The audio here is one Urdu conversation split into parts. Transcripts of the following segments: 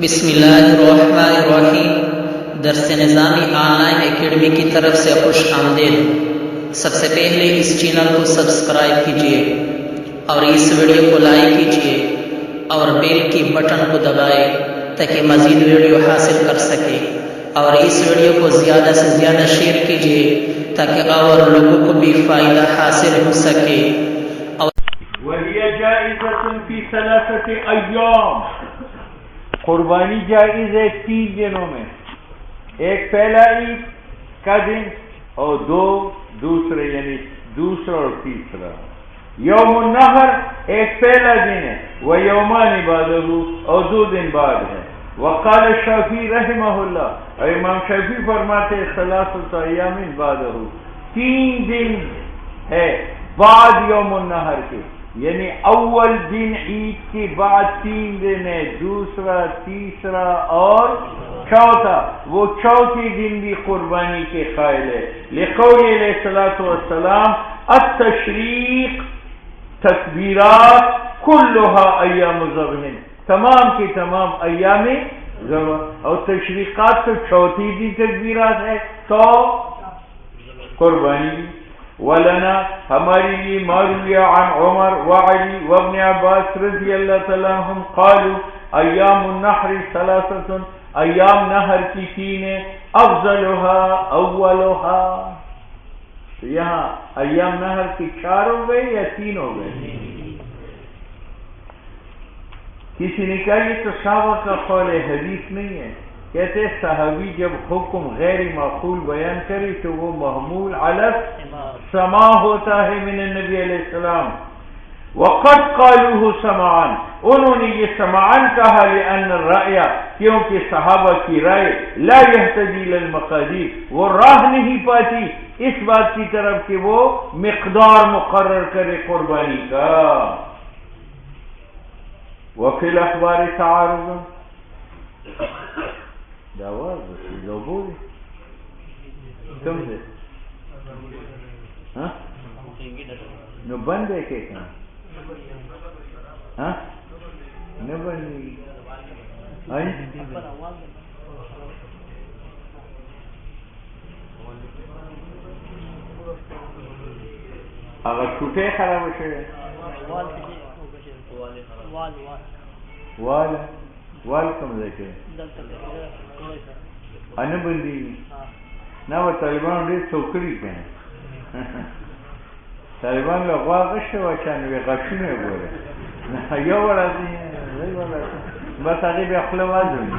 بسم اللہ الرحمن الرحیم۔ درس نظامی آن لائن اکیڈمی کی طرف سے خوش آمدید۔ سب سے پہلے اس چینل کو سبسکرائب کیجیے اور اس ویڈیو کو لائک کیجیے اور بیل کی بٹن کو دبائے تاکہ مزید ویڈیو حاصل کر سکے، اور اس ویڈیو کو زیادہ سے زیادہ شیئر کیجیے تاکہ اور لوگوں کو بھی فائدہ حاصل ہو سکے۔ وهي جائزة في 3 أيام، قربانی جائز ہے 3 دنوں میں، ایک پہلا عید کا دن اور 2 دوسرے، یعنی دوسرا اور تیسرا۔ یوم النحر ایک پہلا دن ہے، وہ یومان بعدہ اور 2 دن بعد ہے۔ وقال الشافعی رحمہ اللہ، اور امام شافعی فرماتے 3 ایام بعدہ، 3 دن ہے بعد یوم النحر کے، یعنی اول دن عید کے بعد 3 دن ہے، دوسرا، تیسرا اور چوتھا۔ وہ چوتھے دن بھی قربانی کے قائل ہے، لقول علیہ الصلوۃ والسلام التشریق تکبیرات کلها ایام ذبح، تمام کی تمام ایام ذبح، اور تشریقات تو چوتھی دن تکبیرات ہے تو قربانی بھی۔ ولنا ہماری لیے مروی عن عمر وعلی وابن عباس رضی اللہ تعالیٰ عنہم قالوا ایام النحر 3، ایام نحر کی 3 ہیں، افضلها اولها۔ تو یہاں ایام نحر کی 4 ہو گئے یا 3 ہو گئے؟ کسی نے کہا یہ تو صحابہ کا قول حدیث نہیں ہے، کہتے صحابی جب حکم غیر معقول بیان کرے تو وہ محمول علی سماع ہوتا ہے من النبی علیہ السلام۔ وقد قالوه سمعان، انہوں نے یہ سمعان کہا لأن الرأی، کیونکہ صحابہ کی رائے لا يهتدي للمقادیر، وہ راہ نہیں پاتی اس بات کی طرف کہ وہ مقدار مقرر کرے قربانی کا۔ وفی الاخبار تعارض، جواز لوگوں تم سے نو بند ہے کہ ہاں نہ بندی اگر ٹوٹے خراب ہو شئے وال کم دیکھے ان بندی نہ وہ طالبان ډېر څوکړي کوي، طالبان له غوا غشته واچانه وي غشونه ګوره یو راځي بس هغه بیا خوله وازوي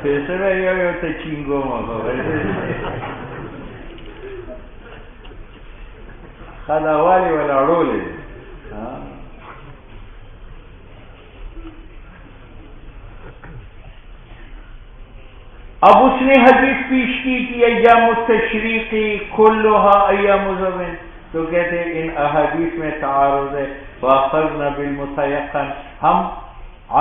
پیسې به یو ته چینګو ما خداوالي ولاړولې اب اس نے حدیث پیش کی کہ ایام التشریق کلها ایام ذبح، تو کہتے ہیں ان احادیث میں تعارض ہے، فاخذنا بالمتيقن، ہم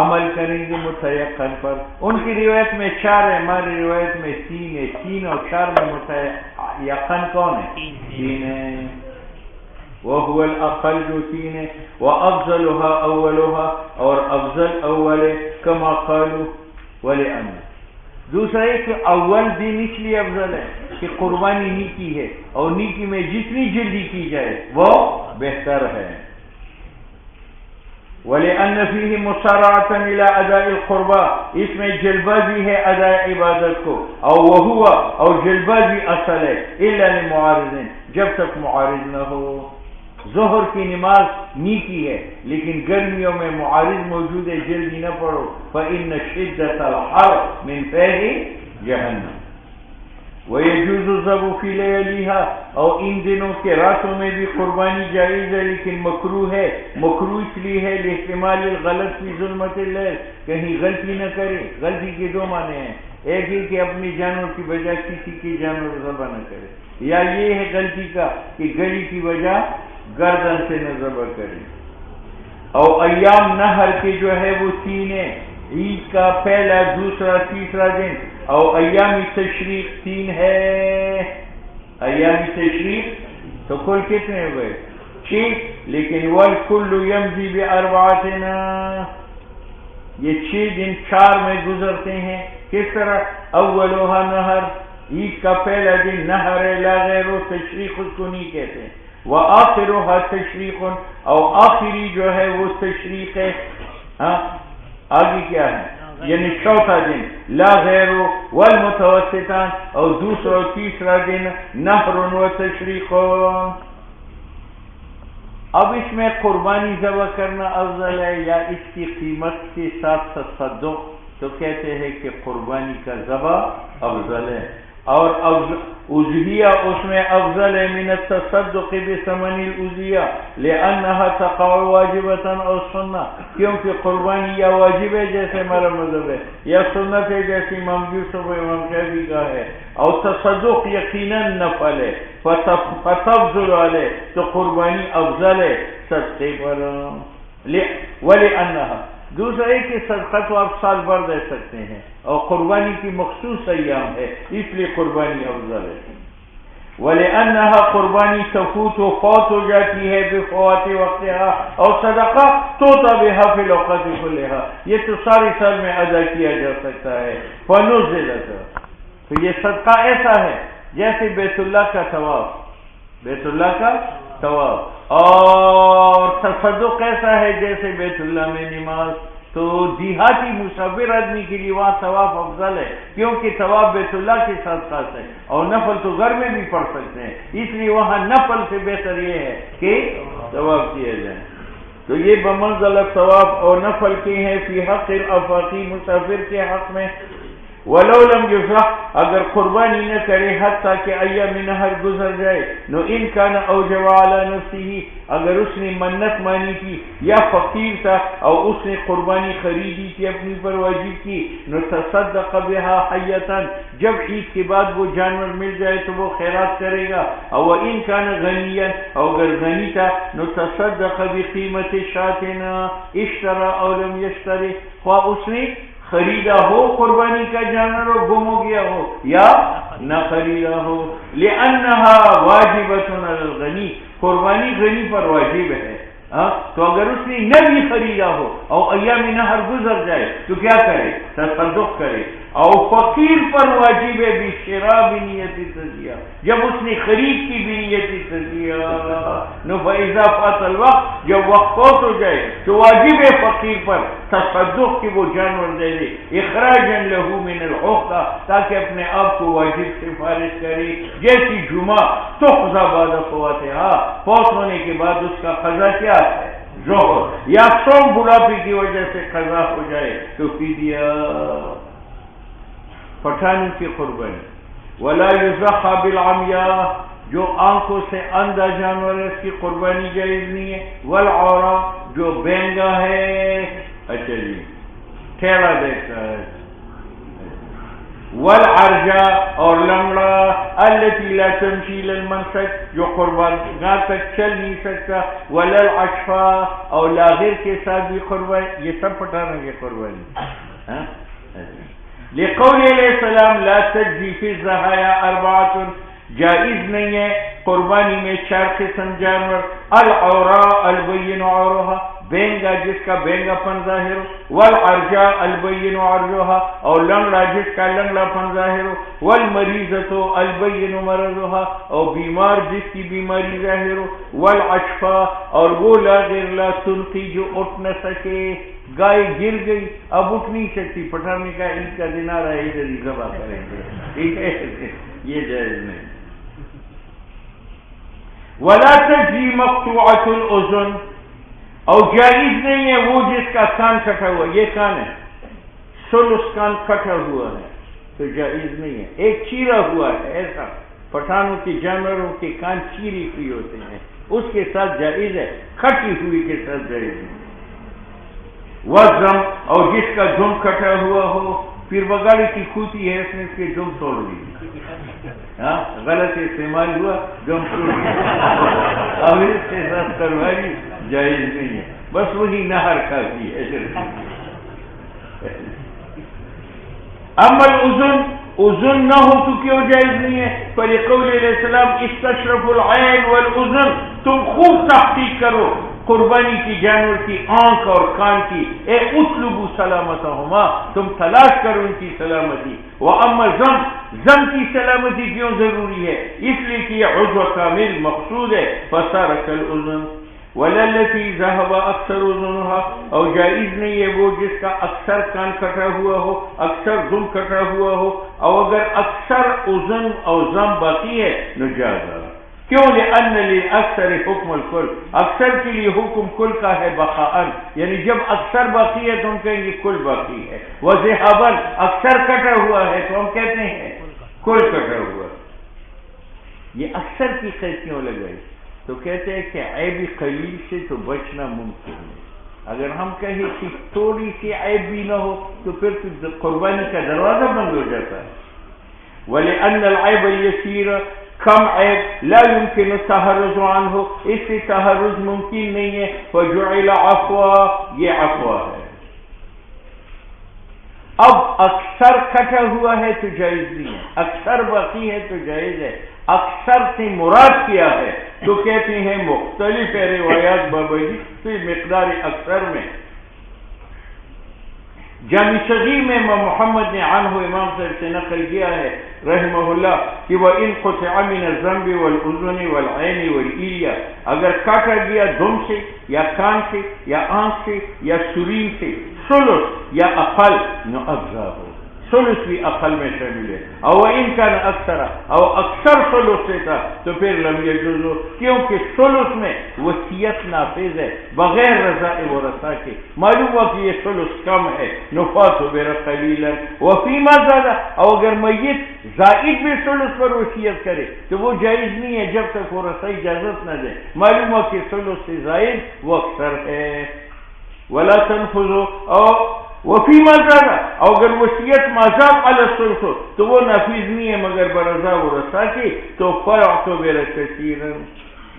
عمل کریں گے متيقن پر۔ ان کی روایت میں 4 ہے، ہماری روایت میں 3 ہے، 3 اور 4 میں متيقن کون ہے؟ 3 ہے، وهو الاقل جو 3 ہے، وافضلها اولها، اور افضل اول ہے، كما قالوا ولأن۔ دوسرا ہے کہ اول دن اس لیے افضل ہے کہ قربانی نیکی ہے، اور نیکی میں جتنی جلدی کی جائے وہ بہتر ہے۔ وَلِأَنَّ فِيهِ مُسَارَعَةً إِلَىٰ أَدَاءِ الْقُرْبَىٰ، اس میں جلبازی ہے اداء عبادت کو، اور وَهُوَ، اور جلبازی اصل ہے، إِلَّا لِمُعَارِضٍ، جب تک معارض نہ ہو۔ ظہر کی نماز نیکی ہے لیکن گرمیوں میں معارض موجود ہے، جلدی نہ پڑھو، فإن شدة الحر من فیح جہنم۔ ويجوز الذبح في لياليها، اور ان دنوں کے راتوں میں بھی قربانی جائز ہے لیکن مکروہ ہے، مکروہ اس لیے ہے لاحتمال الغلط فی ظلمۃ اللیل، کہیں غلطی نہ کرے۔ غلطی کے 2 معنی ہیں، ایک ہے کہ اپنی جانور کی بجائے کسی کی جانور ذبح نہ کرے، یا یہ ہے غلطی کا کہ گلی کی وجہ گردن سے نہ ذبح کرے۔ اور ایام نحر کے جو ہے وہ 3 ہیں، عید کا پہلا، دوسرا، تیسرا دن، اور ایام تشریق 3 ہے۔ ایام تشریق تو کل کتنے ہو گئے؟ 6، لیکن والکل یمضی باربعتنا، یہ 6 دن 4 میں گزرتے ہیں. کس طرح؟ اولوہا نہر، عید کا پہلا دن نہر ہے، لا غیر تشریق اس کو نہیں کہتے. وآخرها تشریق، اور آخری جو ہے وہ تشریق ہے. آگے کیا ہے؟ یعنی چوتھا دن لا غیر، والمتوسطان، اور دوسرا اور تیسرا دن نہر و تشریق. اب اس میں قربانی ذبح کرنا افضل ہے یا اس کی قیمت کے ساتھ تصدق؟ تو کہتے ہیں کہ قربانی کا ذبح افضل ہے، اور اضحیہ اس میں افضل ہے من التصدق بثمن الاضحیہ لانها تقع واجبۃ او سنہ، کیونکہ قربانی یا واجب ہے جیسے ہمارا مذہب ہے، یا سنت ہے جیسے امام یوسف و امام شافعی کا ہے، اور تصدق یقیناً نفل ہے. فتفضل علیہ، تو قربانی افضل ہے صدقے پر. ولانها، دوسرا ہے کہ صدقہ تو آپ سال بھر دے سکتے ہیں، اور قربانی کی مخصوص ایام ہے، اس لیے قربانی افضل ہے. وَلِأَنَّهَا قربانی تفوت و فوت ہو جاتی ہے بفوات وقتها، اور صدقہ توتا بها فی الاوقات كلها، یہ تو سارے سال میں ادا کیا جا سکتا ہے. فنزلت، تو یہ صدقہ ایسا ہے جیسے بیت اللہ کا طواف، بیت اللہ کا طواف، اور تصدق ایسا ہے جیسے بیت اللہ میں نماز. تو دیہاتی مسافر آدمی کے لیے وہاں طواف افضل ہے، کیونکہ طواف بیت اللہ کے ساتھ ساتھ ہے، اور نفل تو گھر میں بھی پڑھ سکتے ہیں، اس لیے وہاں نفل سے بہتر یہ ہے کہ طواف کیا جائے. تو یہ بمنزلہ طواف اور نفل کے ہیں فی حق الافاقی، مسافر کے حق میں. ولو لم یفرح، اگر قربانی نہ کرے حتیٰ کہ ایام نہر گزر جائے، نو ان کان اوجب علی نفسہ، اگر اس نے منت مانی تھی یا فقیر تھا اور اس نے قربانی خریدی تھی اپنی پر واجب کی، نو تصدق بها حیۃ، جب عید کے بعد وہ جانور مل جائے تو وہ خیرات کرے گا. اور ان کان غنیا، اور اگر غنی تھا، نو تصدق بقیمت شاۃ اشترى او لم یشتری، خواہ اس نے خریدا ہو قربانی کا جانور ہو، گم ہو گیا ہو، یا نہ خریدا ہو. لأنها واجبۃ علی الغنی، قربانی غنی پر واجب ہے. تو اگر اس نے نہ بھی خریدا ہو اور ایام نہر گزر جائے تو کیا کرے؟ تصدق کرے. اور فقیر پر واجب ہے بشراء بنیت تزکیہ، جب اس نے خرید کی بنیت تزکیہ. نو فاذا فات الوقت، جب وقت فوت ہو جائے تو واجب ہے فقیر پر تصدق کہ وہ جانور دے دے، اخراجا له من العقدہ، تاکہ اپنے آپ کو واجب سے فارغ کرے. جیسی جمعہ تقضی بعد فواتہا، فوت ہونے کے بعد اس کا قضا کیا ہے؟ ظہر، یا صوم بڑھاپے کی وجہ سے قضا ہو جائے تو فدیہ. پٹھانوں کی قربانی. ولا یضحى بالعمیاء، جو آنکھوں سے اندھا جانور ہے اس کی قربانی جائز نہیں ہے. والعوراء، جو بینگا ہے، اچھا جی ٹھیرا دیکھتا ہے. والعرجاء، اور لنگڑا، التي لا تمشي الى المنسك، جو قربان گاہ تک چل نہیں سکتا. ولا العشفاء، اور لاغر کے ساتھ بھی قربانی. یہ سب پٹھانوں کی قربانی. لقول علیہ السلام لا تجزی فی الضحایا اربعۃ، جائز نہیں ہے قربانی میں 4 قسم جانور. العوراء البین عورها، بینگا جس کا بینگا پن ظاہر ہو. والعرجاء البین عرجها، اور لنگڑا جس کا لنگڑا پن ظاہر ہو. والمریضۃ البین مرضها، اور بیمار جس کی بیماری ظاہر ہو. والعشفاء، اور وہ لاغر لا تنقی، جو اٹھ نہ سکے. گائے گر گئی اب اٹھ نہیں سکتی، پٹھان نے کہا عید کا دن آ رہا ہے ادھر ہی ذبح کریں گے، ٹھیک ہے، یہ جائز نہیں. ولا تجزی مقطوعۃ الاذن، اور جائز نہیں ہے وہ جس کا کان کٹا ہوا. یہ کان ہے، ثلث کان کٹا ہوا ہے تو جائز نہیں ہے. ایک چیرا ہوا ہے، ایسا پٹھانوں کے جانوروں کے کان چیری ہوئی ہوتے ہیں، اس کے ساتھ جائز ہے، کھٹی ہوئی کے ساتھ جائز نہیں. وزم، اور جس کا دم کٹا ہوا ہو. پھر بگاڑی کی کھوتی ہے، اس نے اس کے دم توڑ دی، غلط استعمال ہوا، دم توڑ دیا، اب اس کے ساتھ تلواری جائز نہیں ہے، بس وہی نہر کافی ہے. اما اذن نہ ہو تو کیوں جائز نہیں ہے؟ فلقول علیہ السلام استشرف العین والاذن، تم خوب تحقیق کرو قربانی کی جانور کی آنکھ اور کان کی، اے اطلبوا سلامتہما، تم تلاش کرو ان کی سلامتی۔ واما زم کی سلامتی کیوں ضروری ہے؟ اس لیے کہ یہ عضو کامل مقصود ہے، فصار کالاذن وللتی ذهب اکثر اذنها، اور جائز نہیں ہے وہ جس کا اکثر کان کٹا ہوا ہو، اکثر دم کٹا ہوا ہو، اور اگر اکثر اذن اور زم باقی ہے نجاز۔ کیوں؟ لأن للأکثر حکم الکل، اکثر کے لیے حکم کل کا ہے بقاءً، یعنی جب اکثر باقی ہے تو ہم کہیں گے کل باقی ہے، وذهابًا اکثر کٹا ہوا ہے تو ہم کہتے ہیں کل کٹا ہوا۔ یہ اکثر کی قید کیوں لگائی؟ تو کہتے ہیں کہ عیب قلیل سے تو بچنا ممکن ہے، اگر ہم کہیں کہ تھوڑی سی عیب بھی نہ ہو تو پھر قربانی کا دروازہ بند ہو جاتا ہے۔ وَلِأَنَّ الْعَيْبَ الْيَسِيرَ، کم عیب لا يمكن التحرز عنه، اس سے تحرز ممکن نہیں ہے، فَجُعِلَ عَفْوًا، یہ عفو ہے۔ اب اکثر کٹا ہوا ہے تو جائز نہیں ہے، اکثر باقی ہے تو جائز ہے۔ اکثر سے مراد کیا ہے تو کہتے ہیں مختلف ہے روایات بابی مقدار اکثر میں۔ جامع صغیر میں امام محمد نے عنہ امام صاحب سے نقل کیا ہے رحمہ اللہ کہ وَإِنْ قُطِعَ مِنَ الذَّنْبِ وَالْأُذُنِ وَالْعَيْنِ وَالْإِلْيَةِ، اگر کاٹا گیا دم سے یا کان سے یا آنکھ سے یا سرین سے ثلث یا اقل نو اجزا ہو، ثلث بھی اقل میں شامل ہے، او ان کان اکثر، او اکثر ثلث سے تھا تو پھر لم یجوز، کیونکہ ثلث میں وصیت نافذ ہے بغیر رضا ورثاء کے، معلوم ہوا کہ یہ ثلث کم ہے، نفات بر قلیلا وفیما زیادہ، او اگر میت زائد بھی ثلث پر وصیت کرے تو وہ جائز نہیں ہے جب تک ورثاء اجازت نہ دیں، معلوم ہوا کہ ثلث سے زائد وہ اکثر ہے۔ ولا تنفذوا، او وفیما زیادہ، اور اگر وصیت مذہب علی الثلث تو وہ نافذ نہیں ہے مگر برضا ورثاء کی، تو فاعتبر کثیرا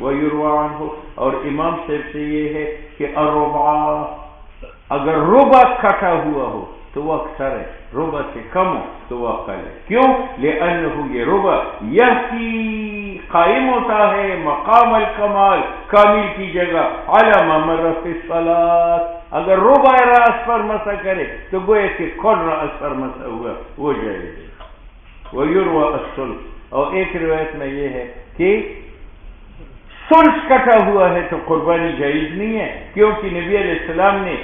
ویروی عنہ، اور امام صاحب سے یہ ہے کہ الربع، اگر ربع کٹا ہوا ہو تو وہ اکثر ہے، ربع سے کم ہو تو وہ اقل ہے۔ کیوں؟ لأنہ یہ ربع یحکی قائم ہوتا ہے مقام الکمال، کامل کی جگہ، علی ما مر فی الصلاۃ، اگر ربع راس پر مسح کرے تو گویا کہ کل راس پر مسح ہوا، وہ جائز ہے۔ ویروی الثلث، اور ایک روایت میں یہ ہے کہ ثلث کٹا ہوا ہے تو قربانی جائز نہیں ہے، کیونکہ نبی علیہ السلام نے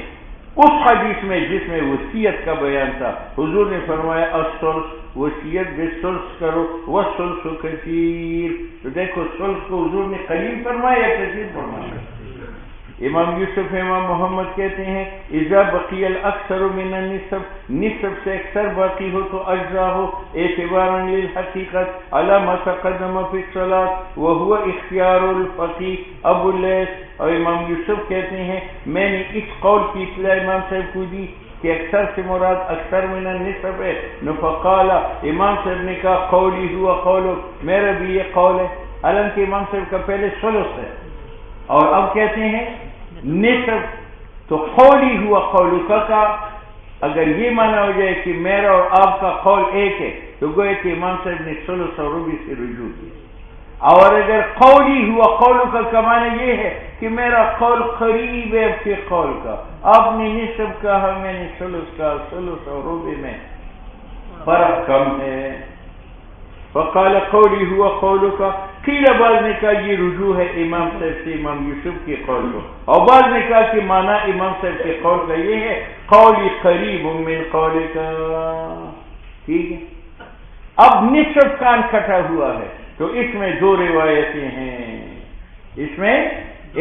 اس حدیث میں جس میں وصیت کا بیان تھا حضور نے فرمایا الثلث، وصیت بالثلث کرو، والثلث کثیر، تو دیکھو ثلث کو حضور نے قلیل فرمایا یا کثیر فرمایا؟ امام یوسف امام محمد کہتے ہیں اذا بقی الاکثر من النصف، نصف سے اکثر باقی ہو تو اجزا ہو، اعتبارا للحقیقت علی ما تقدم فی الصلاۃ وهو اختیار الفقیہ ابو اللیث، اور امام یوسف کہتے ہیں میں نے اس قول کی اطلاع امام صاحب کو دی کہ اکثر سے مراد اکثر من النصف ہے، فقال، امام صاحب نے کہا قولی ہوا قولک، میرا بھی یہ قول ہے، حالانکہ امام صاحب کا پہلے ثلث ہے اور اب کہتے ہیں نصف، تو قولی ہوا قولک کا اگر یہ مانا ہو جائے کہ میرا اور آپ کا قول ایک ہے تو گویا کہ امام صاحب نے ثلث اور ربع سے رجوع کیا، اور اگر قولی ہوا قولک کا معنی یہ ہے کہ میرا قول قریب ہے آپ کے قول کا، آپ نے نصف کہا میں نے ثلث کہا، ثلث اور ربع میں فرق کم ہے۔ فقال قولی ہوا قولک، قیل بعض نے کہا یہ رجوع ہے امام صاحب سے امام یوسف کے قول کو، اور بعض نے کہا کہ معنی امام صاحب کے قول کا یہ ہے قولی قریب من قولک، ٹھیک ہے۔ اب نصف کان کٹا ہوا ہے تو اس میں دو روایتیں ہیں، اس میں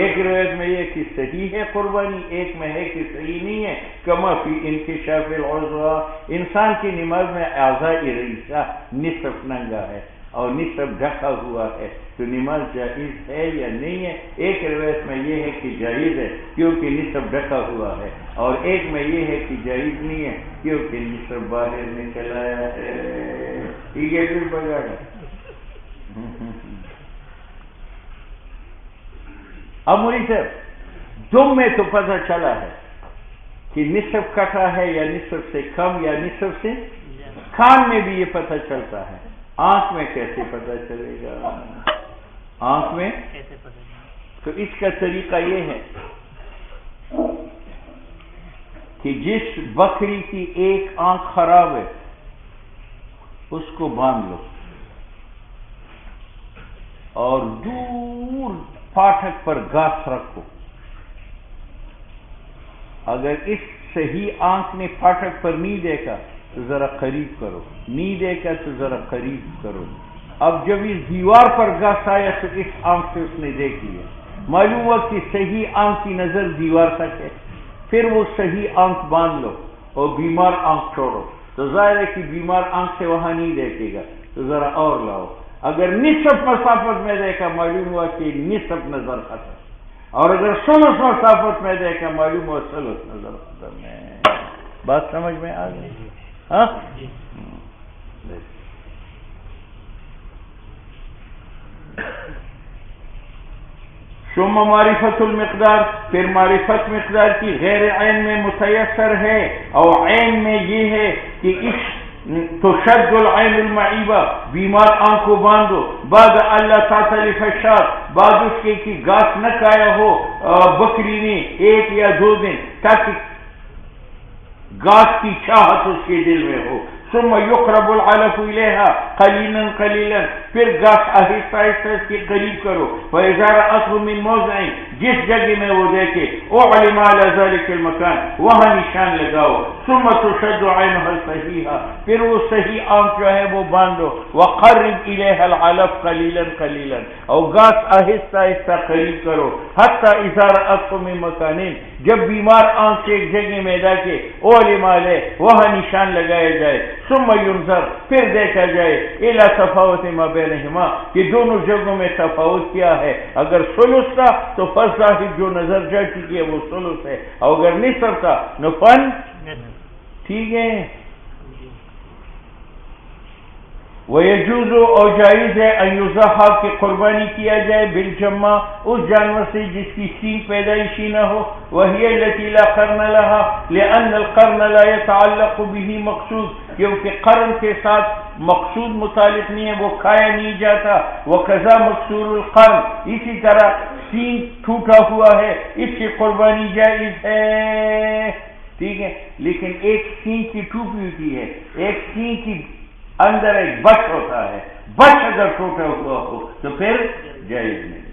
ایک روایت میں یہ کہ صحیح ہے قربانی، ایک میں ہے کہ صحیح نہیں ہے، کما فی انکشاف العضو، انسان کی نماز میں اعضاء رئیسہ نصف ننگا ہے اور نصف ڈھکا ہوا ہے تو نماز جائز ہے یا نہیں ہے؟ ایک روایت میں یہ ہے کہ جائز ہے کیونکہ نصف ڈھکا ہوا ہے، اور ایک میں یہ ہے کہ جائز نہیں ہے کیونکہ نصف باہر نکل آیا ہے، ٹھیک ہے پھر بگاڑ ہے۔ اب مولی صاحب دم میں تو پتہ چلا ہے کہ نصف کٹا ہے یا نصف سے کم یا نصف سے، کان میں بھی یہ پتہ چلتا ہے، آنکھ میں کیسے پتہ چلے گا؟ آنکھ میں تو اس کا طریقہ یہ ہے کہ جس بکری کی ایک آنکھ خراب ہے اس کو باندھ لو اور دور پھاٹک پر گھاس رکھو. اگر اس صحیح آنکھ نے پھاٹک پر نہیں دیکھا تو ذرا قریب کرو, نہیں دیکھا تو ذرا قریب کرو. اب جب اس دیوار پر گھاس آیا تو اس آنکھ سے اس نے دیکھ لیا, معلوم ہوا کہ صحیح آنکھ کی نظر دیوار تک ہے. پھر وہ صحیح آنکھ باندھ لو اور بیمار آنکھ چھوڑو, تو ظاہر ہے کہ بیمار آنکھ سے وہاں نہیں دیکھے گا, تو ذرا اور لاؤ. اگر نصف مسافت میں دیکھا معلوم ہوا کہ نصف نظر ختم, اور اگر ثلث مسافت میں دیکھا معلوم ہوا ثلث نظر ختم ہے. بات سمجھ میں آ گئی؟ ہاں, ثم معرفت المقدار, پھر معرفت مقدار کی غیر عین میں متیسر ہے, اور عین میں یہ ہے کہ اس تشد العین المعیبہ, بیمار آنکھ کو باندھو, بعد اللہ تعالی فشاد, بعد اس کے کہ گھاس نہ کھایا ہو بکری نے 1 یا 2 دن, تاکہ گھاس کی چاہت اس کے دل میں ہو. ثم یقرب العلف الیہا قلیلا قلیلا, پھر گھاس آہستہ آہستہ اس کے قریب کرو. فاذا رأته من موضع, جس جگہ میں وہ دیکھے, اعلم على ذلك المكان, وہاں نشان لگاؤ. ثم تشد عینها الصحیحہ, پھر وہ صحیح آنکھ جو ہے وہ باندھو. وقرب الیہا العلف قلیلا قلیلا, اور گھاس آہستہ آہستہ قریب کرو. حتی اذا رأته من مکان, جب بیمار آنکھ ایک جگہ میں دیکھے, اعلم علیہ, وہاں نشان لگایا جائے. ثم ينظر, پھر دیکھا جائے, الى تفاوت ما بینہما, کہ دونوں جگہوں میں تفاوت کیا ہے. اگر ثلث تھا تو فظاہر جو نظر جا چکی ہے وہ ثلث ہے, اور اگر نصف تھا نفن. ٹھیک ہے. وَيَجُوزُ, اور جائز ہے, ان یضحیٰ, کہ قربانی کیا جائے, بالجمع, اس جانور سے جس کی سینگ پیدائشی نہ ہو. وَهِيَ الَّتِي لَا قَرْنَ لَهَا, لِأَنَّ الْقَرْنَ لَا يَتَعَلَّقُ بِهِ مقصود, کیونکہ قرن کے ساتھ مقصود متعلق نہیں ہے, وہ کھایا نہیں جاتا. وَكَذَا مَكْسُورُ الْقَرْنِ, اسی طرح سینگ ٹوٹا ہوا ہے, اس کی قربانی جائز ہے. ٹھیک ہے, لیکن ایک سینگ کی ٹوٹی ہوتی ہے, ایک سینگ کی اندر ایک بچ ہوتا ہے, بچ اگر ٹوٹا ہوا ہو تو پھر جائز نہیں.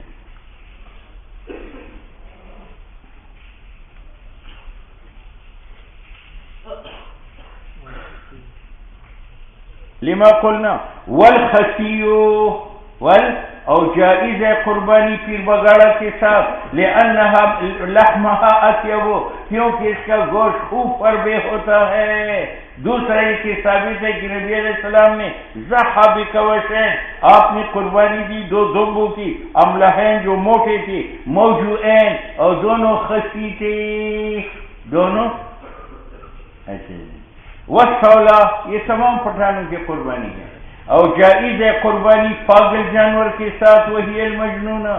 لما قلنا والخسیو اور جائز ہے قربانی پیر بگاڑا کے ساتھ, لأنها لحمها اطیب, کیونکہ اس کا گوشت خوب پربے ہوتا ہے. دوسرا یہ کہ ثابت ہے کہ نبی علیہ السلام نے ضحیٰ بکوشین, آپ نے قربانی دی 2 دمبوں کی, املحین جو موٹے تھے, موجوعین, اور دونوں خسی تھے, دونوں ایسے. والسولا, یہ تمام پٹھانوں کی قربانی ہے. اور جائز ہے قربانی پاگل جانور کے ساتھ, وہی المجنونہ,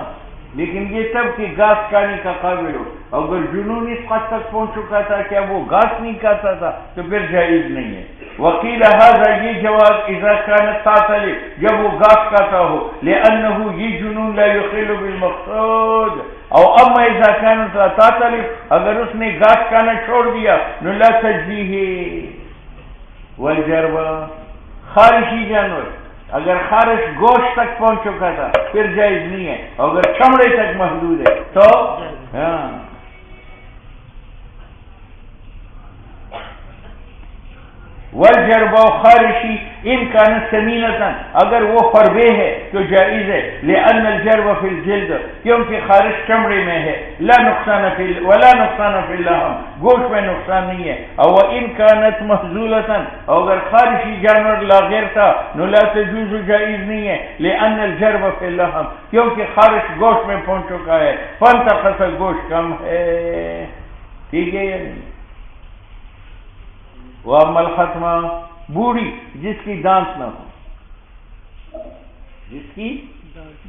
لیکن یہ تب کہ گھاس کھانے کا قابل ہو. اگر جنون اس حد تک پہنچ چکا تھا کہ اب وہ گھاس نہیں کھاتا تھا تو پھر جائز نہیں ہے. وکیل ھذا, یہ جواز اذا كانت تعتلف, جب وہ گھاس کھاتا ہو, لأنه یہ جنون لا يخل بالمقصود. اور اما اذا كانت تعتلف, اگر اس نے گھاس کھانا چھوڑ دیا, لا تجزیہ. والجربہ, خارشی جانور, اگر خارش گوشت تک پہنچ چکا تھا پھر جائز نہیں ہے, اور اگر چمڑے تک محدود ہے تو ہاں. والجربہ خارشی ان کان سمینتا, اگر وہ فربے ہے تو جائز ہے. لأن الجرب فی الجلد, کیونکہ خارش چمڑے میں ہے. لا نقصان فی اللحم, گوشت میں نقصان نہیں ہے. او ان کانت محذولتا, اگر خارشی جانور لاغیر تھا نو لا تجوز, جائز نہیں ہے. لأن الجرب فی اللحم, کیونکہ خارش گوشت میں پہنچ چکا ہے, فانتقص, گوشت کم ہے. ٹھیک ہے یا نہیں؟ وَأَمَّا الْخَتْمَةُ, بوڑھی جس کی دانت نہ ہو, جس کی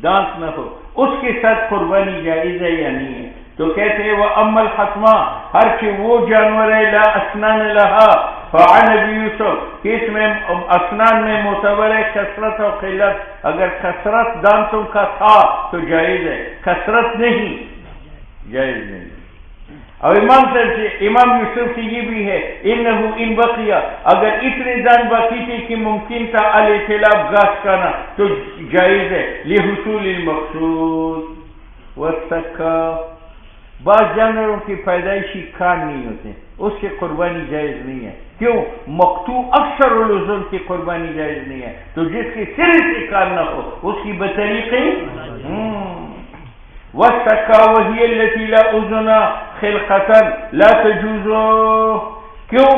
دانت نہ ہو, اس کے ساتھ قربانی جائز ہے یا نہیں ہے؟ تو کہتے ہیں وَأَمَّا الْخَتْمَةُ, ہر کہ وہ جانور ہے لا اسنان لها, فعن ابی یوسف, کہ اس میں اسنان میں معتبر ہے کثرت اور قلت. اگر کثرت دانتوں کا تھا تو جائز ہے, کثرت نہیں, جائز نہیں. اور امام یوسف سے یہ بھی ہے انہو ان بقیہ، اگر اتنے دان باقی تھے کہ ممکن تھا الاختلاف گھاس کھانا تو جائز ہے، لحصول المقصود والسکا۔ بعض جانوروں کی پیدائشی کان نہیں ہوتے، اس کی قربانی جائز نہیں ہے، کیوں؟ مقتوع اکثر العظم کی قربانی جائز نہیں ہے، تو جس کی سرے سے کان نہ ہو اس کی بطریقی والسکا وہی التي لا اذن خلقتا لا تجوز، کیوں؟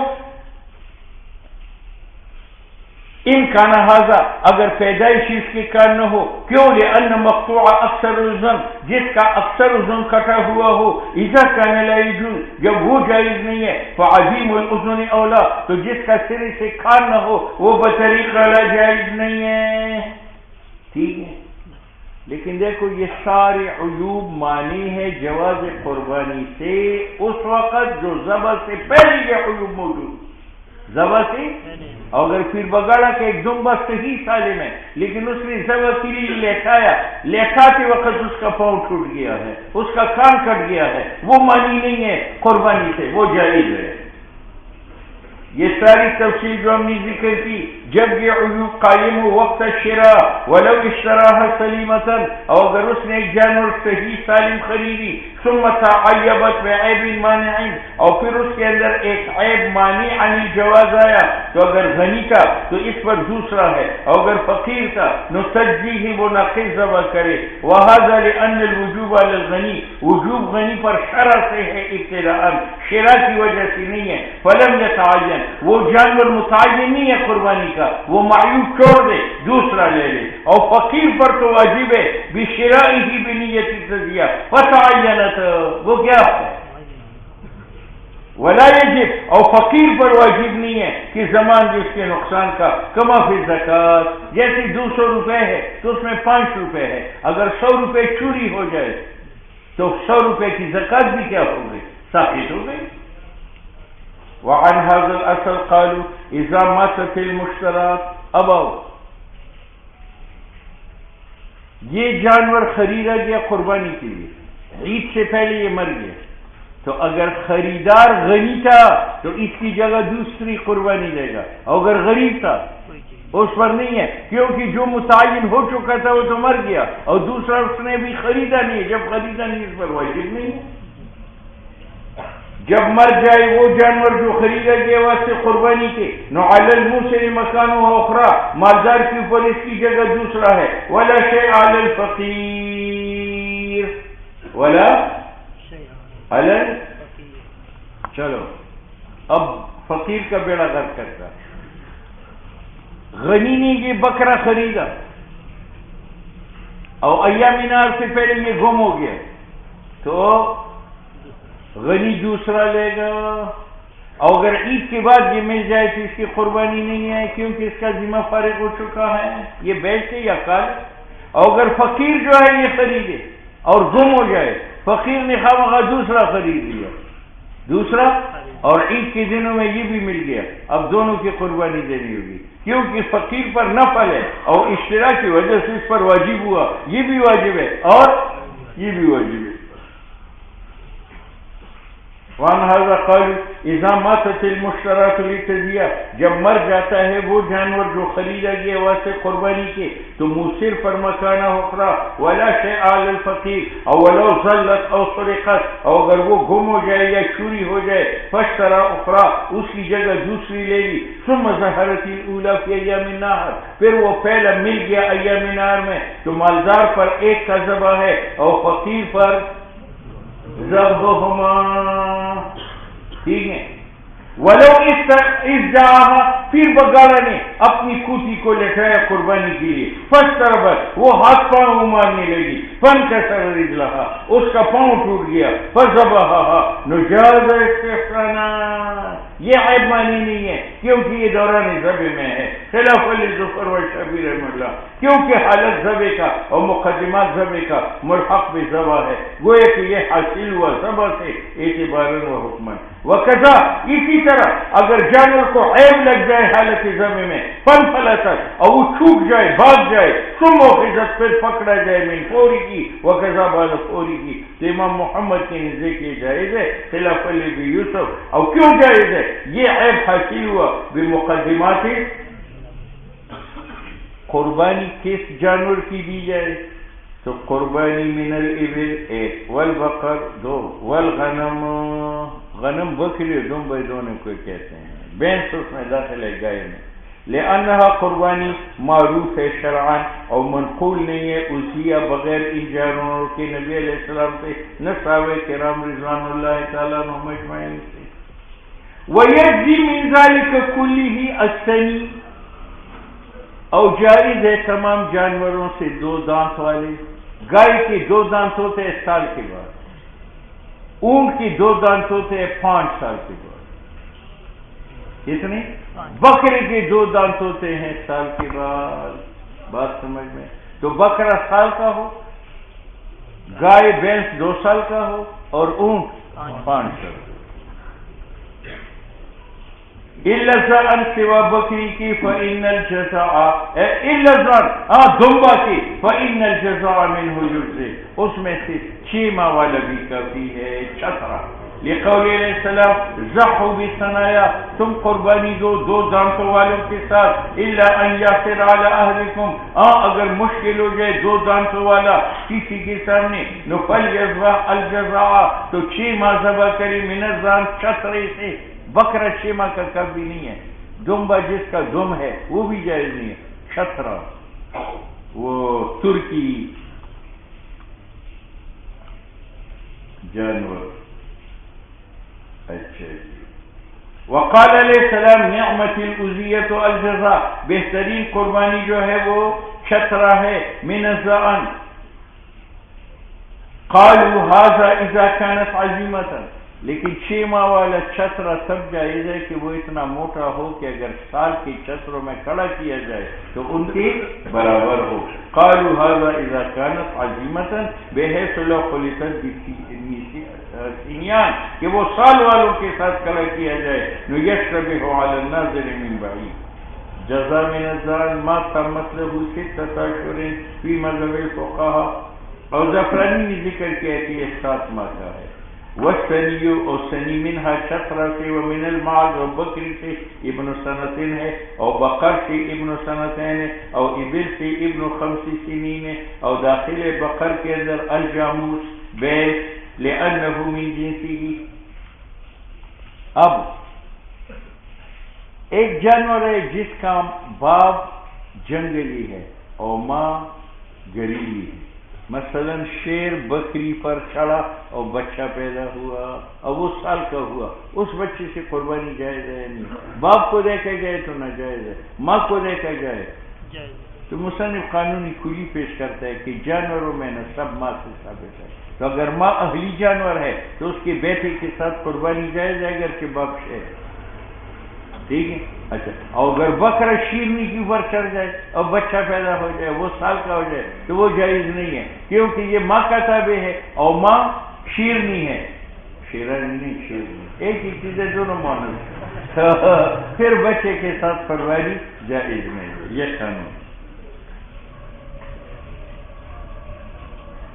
ان کان ھذا، اگر پیدائشی اس کے کان نہ ہو، کیوں؟ لأن مقطوع اکثر العظم، جس کا اکثر عظم کٹا ہوا ہو، اذا کان لا يجوز، جب وہ جائز نہیں ہے، فعظیم الاذن اولا، تو جس کا سرے سے کان نہ ہو وہ بطریقہ لا جائز نہیں ہے، ٹھیک ہے؟ لیکن دیکھو یہ سارے عیوب مانی ہے جواز قربانی سے اس وقت جو ذبح سے پہلے یہ عیوب موجود، ذبح سے، اگر پھر بگاڑا کہ ایک دم بس صحیح سالم ہے لیکن اس نے ذبح کے لیے لیٹایا، لیٹاتے وقت اس کا پاؤں ٹوٹ گیا ہے، اس کا کان کٹ گیا ہے، وہ مانی نہیں ہے قربانی سے، وہ جائز ہے۔ یہ ساری تفصیل جو ہم نے ذکر کی، جب یہ عیوب قائم ہو وقت شراء ولو اشتراها سلیمتا، اور اگر اس نے ایک جانور صحیح سالم خریدی، ثم تعیبت بعیب مانع، اور پھر اس کے اندر ایک عیب مانع عن الجواز آیا، تو اگر غنی تھا تو اس پر دوسرا ہے، اور اگر فقیر تھا نتجزیہ، وہ ناقص ذبح کرے، وہذا لأن الوجوب علی الغنی، وجوب غنی پر شرع سے ہے ابتداء، شرع کی وجہ سے نہیں ہے، فلم یتعین، وہ جانور متعین نہیں ہے قربانی کا، وہ معیوب چھوڑ دے دوسرا لے لے، اور فقیر پر تو واجب ہے بشرائہ بنیت التزیہ، فتعینت، وہ کیا ہے ولا یجب، اور فقیر پر واجب نہیں ہے کہ زمان جس کے نقصان کا، کما فی زکات، جیسے 200 روپے ہے تو اس میں 5 روپے ہے، اگر 100 روپے چوری ہو جائے تو 100 روپے کی زکات بھی کیا ہو گئی، ثابت ہو گئی۔ وعن هذا الاصل قالوا اذا ماتت المشترات، اب یہ جانور خریدا گیا قربانی کے لیے، عید سے پہلے یہ مر گیا، تو اگر خریدار غنی تھا تو اس کی جگہ دوسری قربانی دے گا، اور اگر غریب تھا اس پر نہیں ہے، کیونکہ جو متعین ہو چکا تھا وہ تو مر گیا، اور دوسرا اس نے بھی خریدا نہیں ہے، جب خریدا نہیں اس پر واجب نہیں ہے۔ جب مر جائے وہ جانور جو خریدا گیا واسطے قربانی کے، نو علی الموسر مکانہ اخرى، مالدار کے اوپر اس کی جگہ دوسرا ہے، ولا شیء علی الفقیر، ولا علی، چلو اب فقیر کا بیڑا غرق کرتا، غنی نے یہ بکرا خریدا اور ایام نار سے پہلے یہ گم ہو گیا، تو غنی دوسرا لے گا، اور اگر عید کے بعد یہ مل جائے تو اس کی قربانی نہیں ہے، کیونکہ اس کا ذمہ فارغ ہو چکا ہے، یہ بیچے یا کال۔ اور اگر فقیر جو ہے یہ خریدے اور گم ہو جائے، فقیر نے خواہ دوسرا خرید لیا، دوسرا، اور عید کے دنوں میں یہ بھی مل گیا، اب دونوں کی قربانی دینی ہوگی، کیونکہ فقیر پر نفل ہے اور اشتراک کی وجہ سے اس پر واجب ہوا، یہ بھی واجب ہے اور یہ بھی واجب ہے۔ وعن هذا قالوا اذا ماتت المشترات للتزیہ، جب مر جاتا ہے وہ جانور جو خریدا گیا واسطے قربانی کے، تو موسر پر مکانہ اخرى، ولا شیء علی الفقیر، او ولو ضلت او سرقت، اور اگر وہ گم ہو جائے یا چوری ہو جائے، فاشترى اخرى، اس کی جگہ دوسری لے لی، ثم ظہرت الاولی فی ایام النحر، پھر وہ پہلا مل گیا ایام نحر میں، تو مالدار پر ایک کا ذبح ہے اور فقیر پر ذبحہما، ٹھیک ہے۔ ولو ازدعاها، پھر بگاڑا نے اپنی کوتی کو لٹایا قربانی کے لیے، فاستربت، وہ ہاتھ پاؤں مارنے لگی، فانکسر رجلها، اس کا پاؤں ٹوٹ گیا، فذبحها، نجاز استحسانا، یہ عیب مانی نہیں ہے کیونکہ یہ دوران ذبح میں ہے، خلاف علی ظفر و شبیر رحمہ اللہ، کیونکہ حالت ذبح کا اور مقدمات ذبح کا ملحق بھی ذبح ہے، گویا کہ یہ حاصل ہوا ذبح سے اعتباراً و حکماً۔ وکذا اسی طرح اگر جانور کو عیب لگ جائے حالت ذبح میں، پن فلتت، اور وہ چھوٹ جائے بھاگ جائے، ثم اخذت، پھر پکڑا جائے من فوری کی، وکذا بعد فوری کی، تو امام محمد کے نزدیک یہ جائز ہے، خلاف علی بن یوسف۔ اور کیوں جائز ہے؟ یہ عیب حاصل ہوا بمقدمات قربانی کس جانور کی دی جائے، تو قربانی من الابل ایک، والبقر دو، والغنم، غنم بکری دنبے دونوں کو کہتے ہیں، بینس اس میں داخل ہے گائے میں، لأنہا قربانی معروف ہے شرعاً اور منقول نہیں ہے اسیہ بغیر ان جانوروں کے نبی علیہ السلام سے نہ صحابہ کرام رضوان اللہ تعالیٰ عنہم اجمعین سے۔ وَيَجْزِي مِنْ ذَلِكَ كُلِّهِ السَّنِي، اور جائز ہے تمام جانوروں سے دو دانت والے، گائے کے دو دانت ہوتے ہیں سال کے بعد، اونٹ کی دو دانت ہوتے ہیں 5 سال کے بعد، اتنی بکرے کے دو دانت ہوتے ہیں سال کے بعد، بات سمجھ میں؟ تو بکرا سال کا ہو، گائے بھینس 2 سال کا ہو، اور اونٹ 5 سال۔ الا الزرع سوا بکری کی فإن الجزاء، الا الزرع دمبا کی فإن الجزاء منه يجزي، اس میں سے 6 ماہ والا بھی کافی ہے، چھترا۔ لقول علیہ السلام ضحوا بثنایا، تم قربانی دو دو دانتوں والوں کے ساتھ، الا ان یاسر علی اہلکم، اگر مشکل ہو جائے دو دانتوں والا کسی کے سامنے، فلیذبح الجزاء، تو 6 ماہ ذبح کرے، من الضأن، چھترے سے۔ بکرا 6 ماہ کا کبھی نہیں ہے، دمبا جس کا دم ہے وہ بھی جائز نہیں ہے، چھترا وہ ترکی جانور۔ اچھا جی۔ وقال علیہ السلام نعمت العزیۃ الجزاء، بہترین قربانی جو ہے وہ چھترا ہے، من الضأن۔ قالوا هذا اذا كانت عظیمۃ، لیکن 6 ماہ والا چھترا تب جائز ہے کہ وہ اتنا موٹا ہو کہ اگر سال کے چھتروں میں کھڑا کیا جائے تو ان کے برابر ہو۔ قالوا هذا اذا كانت عظیمۃ بحيث لو خلطت بسنیان، کہ وہ سال والوں کے ساتھ کھڑا کیا جائے، يشتبه على الناظر من بعيد۔ جزاء من الضأن ما تمت له 6 اشہر فی مذہب الفقہاء، اور زعفرانی نے ذکر کیا کہ یہ 7 ماہ کا ہے۔ والسنی، اور سنی منہا چھترا سے، ومن المعز، اور بکری سے ابن سنتین ہے، اور بقر سے ابن سنتین ہے، اور ابل سے ابن 5 سنین ہے، اور داخل بقر کے اندر الجاموس بیل، لأنه من جنسه۔ اب ایک جانور ہے جس کا باپ جنگلی ہے اور ماں گریلی ہے، مثلا شیر بکری پر چڑھا اور بچہ پیدا ہوا اور وہ سال کا ہوا، اس بچے سے قربانی جائز ہے نہیں؟ باپ کو دیکھا جائے تو ناجائز ہے، ماں کو دیکھا جائے تو مصنف قانونی کھلی پیش کرتا ہے کہ جانوروں میں نسب ماں سے ثابت ہے، تو اگر ماں اہلی جانور ہے تو اس کے بیٹے کے ساتھ قربانی جائز ہے اگرچہ باپ شیر ہے، ٹھیک ہے۔ اچھا، اور اگر بکرا شیرنی کے اوپر چڑھ جائے اور بچہ پیدا ہو جائے، وہ سال کا ہو جائے، تو وہ جائز نہیں ہے، کیونکہ یہ ماں کا تابع ہے اور ماں شیرنی ہے، شیرانی نہیں شیرنی، ایک ہی چیز ہے، دونوں معنی، پھر بچے کے ساتھ قربانی جائز نہیں ہے، یہ قانون۔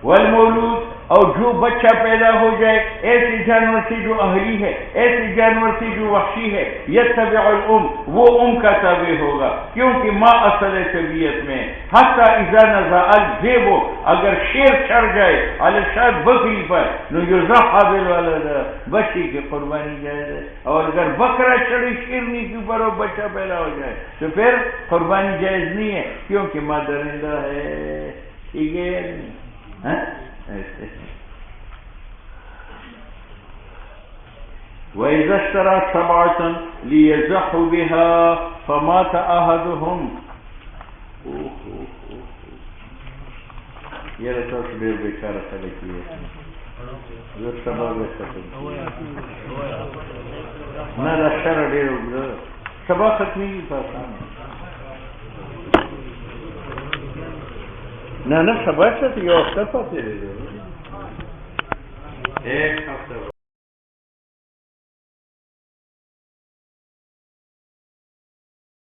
والمولود، اور جو بچہ پیدا ہو جائے ایسے جانور سے جو اہلی ہے، ایسے جانور سے جو وحشی ہے، یتبع الام، وہ کا تابع ہوگا، کیونکہ ماں اصل طبیعت میں، حتی اذا نزع الذئب، اگر شیر چڑھ جائے علی الشاة، بکری پر، یضحى بالولد، بچے کی قربانی جائز ہے، اور اگر بکرا چڑھے شیرنی کے اوپر اور بچہ پیدا ہو جائے تو پھر قربانی جائز نہیں ہے، کیونکہ ماں درندہ ہے، ٹھیک ہے۔ وَإِذَا اشْتَرَى سَبْعَةً لِيَذْبَحُوا بِهَا فَمَاتَ أَحَدُهُمْ، یہ رسول سے بیچارہ خلق ہے، جو سبب نہ رشتہ رڑے سبا ختمی کی پاسان ہے، نه خبر شد یه هفته پاتی ایک هفته